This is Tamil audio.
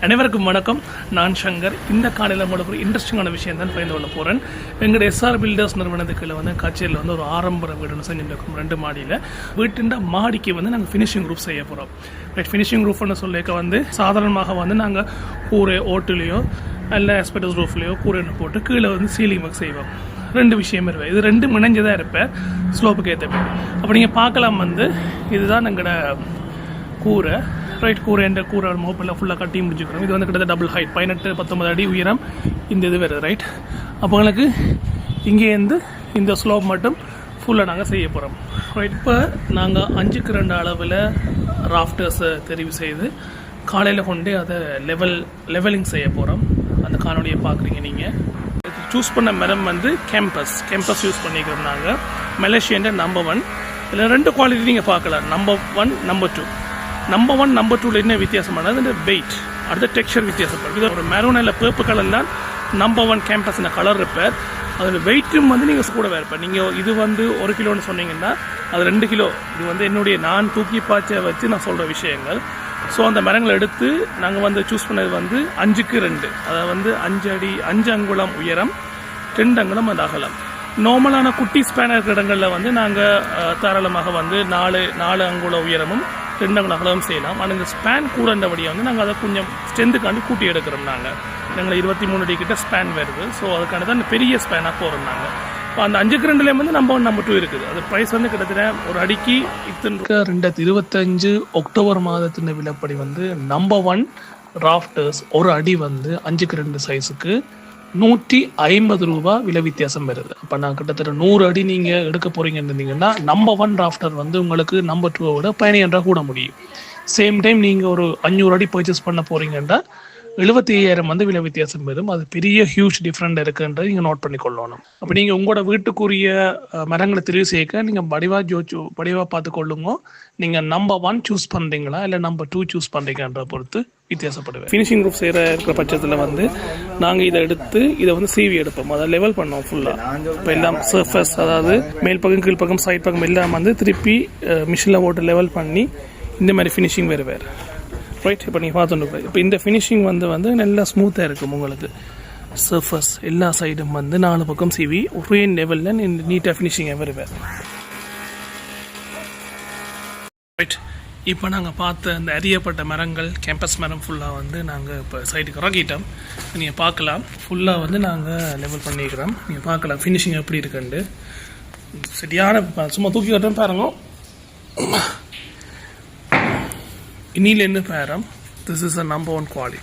அனைவருக்கும் வணக்கம். நான் சங்கர். இந்த காலையில் உங்களுக்கு ஒரு இன்ட்ரெஸ்டிங்கான விஷயம் தான் பகிர்ந்து கொள்ள போகிறேன். எங்களுடைய எஸ்ஆர் பில்டர்ஸ் நிறுவனத்துக்குள்ள வந்து கச்சேரியில் வந்து ஒரு ஆரம்ப வீடு செஞ்சுட்டு இருக்கோம். 2 மாடியில் வீட்டின் மாடிக்கு வந்து நாங்கள் ஃபினிஷிங் ரூஃப் செய்ய போகிறோம். ஃபினிஷிங் ரூஃப்னு சொல்லிக்க வந்து சாதாரணமாக வந்து நாங்கள் கூரை ஓட்டுலேயோ இல்லை எஸ்பெட்டஸ் ரூஃப்லேயோ கூரைன்னு போட்டு கீழே வந்து சீலிங் ஒர்க் செய்வோம். 2 விஷயம் இருப்பேன். இது 2 இணைஞ்சதாக இருப்பேன் ஸ்லோப்புக்கு ஏற்ற பேர். அப்போ நீங்கள் பார்க்கலாம் வந்து இதுதான் எங்களோட கூரை. ரைட், கூரை மோப்பில் ஃபுல்லாக கட்டி முடிச்சுக்கிறோம். இது வந்து கிட்டத்தட்ட டபுள் ஹைட் 18-19 அடி உயரம் இந்த இது வருது. ரைட், அப்போ உங்களுக்கு இங்கேருந்து இந்த ஸ்லோப் மட்டும் ஃபுல்லாக நாங்கள் செய்ய போகிறோம். ரைட், இப்போ நாங்கள் 5x2 அளவில் ராஃப்டர்ஸை தெரிவு செய்து காலையில் கொண்டு அதை லெவலிங் செய்ய போகிறோம். அந்த காணொலியை பார்க்குறீங்க நீங்கள். சூஸ் பண்ண மரம் வந்து கேம்பஸ் யூஸ் பண்ணிக்கிறோம் நாங்கள். Malaysian number 1. இதில் 2 குவாலிட்டி நீங்கள் பார்க்கலாம், நம்பர் 1 நம்பர் 2. நம்பர் 1 நம்பர் 2 என்ன வித்தியாசமானது, இந்த வெயிட் அடுத்த டெக்ஸ்சர் வித்தியாசப்படும். இது ஒரு மெரூன் இல்லை பேர்ப்பு கலர் தான் நம்பர் 1 கேம்பஸ் கலர் இருப்பார். அதில் வெயிட்டும் வந்து நீங்கள் கூட இருப்பார். நீங்கள் இது வந்து 1 கிலோன்னு சொன்னீங்கன்னா அது 2 கிலோ. இது வந்து என்னுடைய நான் தூக்கி பாய்ச்ச வச்சு நான் சொல்கிற விஷயங்கள். ஸோ அந்த மரங்களை எடுத்து நாங்கள் வந்து சூஸ் பண்ணது வந்து 5x2, அதாவது வந்து 5 அங்குலம் உயரம், 2 அங்குலம் அந்த அகலம். நார்மலான குட்டி ஸ்பேன் இருக்கிற இடங்களில் வந்து நாங்கள் தாராளமாக வந்து 4 அங்குல உயரமும் 2 அங்குல அகலமும் செய்யலாம். ஆனால் இந்த ஸ்பேன் கூடண்டபடியாக வந்து நாங்கள் அதை கொஞ்சம் ஸ்ட்ரென்த்துக்காண்டி கூட்டி எடுக்கிறோம். நாங்கள் 23 அடி கிட்ட ஸ்பேன் வருது. ஸோ அதுக்கான தான் பெரிய ஸ்பேனாக போகிறோம் நாங்கள். இப்போ அந்த 5x2 வந்து நம்பர் 1 நம்பர் 2 இருக்குது. அது ப்ரைஸ் வந்து கிட்டத்தட்ட ஒரு அடிக்கு 2025 அக்டோபர் மாதத்தின் விலைப்படி வந்து நம்பர் 1 ராஃப்டர்ஸ் ஒரு அடி வந்து 5x2 சைஸுக்கு 150 ரூபா விலை வித்தியாசம் வருது. அப்போ நான் கிட்டத்தட்ட 100 அடி நீங்கள் எடுக்க போறீங்கன்னு இருந்தீங்கன்னா நம்பர் 1 ராஃப்டர் வந்து உங்களுக்கு நம்பர் 2 விட 15 கூட முடியும். சேம் டைம் நீங்கள் ஒரு 500 அடி பர்ச்சேஸ் பண்ண போறீங்கன்னா 75,000 வந்து விலை வித்தியாசம் வரும். அது பெரிய ஹியூஜ் டிஃப்ரெண்ட் இருக்குன்றது நீங்கள் நோட் பண்ணி கொள்ளணும். அப்போ நீங்கள் உங்களோட வீட்டுக்குரிய மரங்களை தெரிவு செய்ய நீங்கள் வடிவாக பார்த்து கொள்ளுங்க. நீங்கள் நம்பர் 1 சூஸ் பண்ணுறீங்களா இல்லை நம்பர் 2 சூஸ் பண்ணுறீங்கன்ற பொறுத்து வித்தியாசப்படுவேன். ஃபினிஷிங் ரூஃப் இருக்கிற பட்சத்தில் வந்து நாங்கள் இதை எடுத்து இதை வந்து சீவி எடுப்போம். அதை லெவல் பண்ணோம் ஃபுல்லாக. இப்போ எல்லாம் சர்ஃபஸ், அதாவது மேல் பக்கம் கீழ் பக்கம் சைட் பக்கம் எல்லாம் வந்து திருப்பி மிஷினில் போட்டு லெவல் பண்ணி இந்த மாதிரி ஃபினிஷிங் வேறு. ரைட், இப்போ நீங்கள் பார்த்துட்டு இப்போ இந்த ஃபினிஷிங் வந்து நல்லா ஸ்மூத்தாக இருக்கும். உங்களுக்கு சர்ஃபஸ் எல்லா சைடும் வந்து 4 பக்கம் சீவி ஒரே லெவலில் நீட்டாக ஃபினிஷிங்காக வருவேன். ரைட், இப்போ நாங்கள் பார்த்த அந்த அறியப்பட்ட மரங்கள் கேம்பஸ் மரம் ஃபுல்லாக வந்து நாங்கள் இப்போ சைடுக்கு இறக்கிட்டோம். நீங்கள் பார்க்கலாம் ஃபுல்லாக வந்து நாங்கள் லெவல் பண்ணிக்கிறோம். நீங்கள் பார்க்கலாம் ஃபினிஷிங் எப்படி இருக்குண்டு. சரியான சும்மா தூக்கி கட்டுறோம் பாருங்க. இன்னிலேருந்து பேரம், this is a number 1 quality.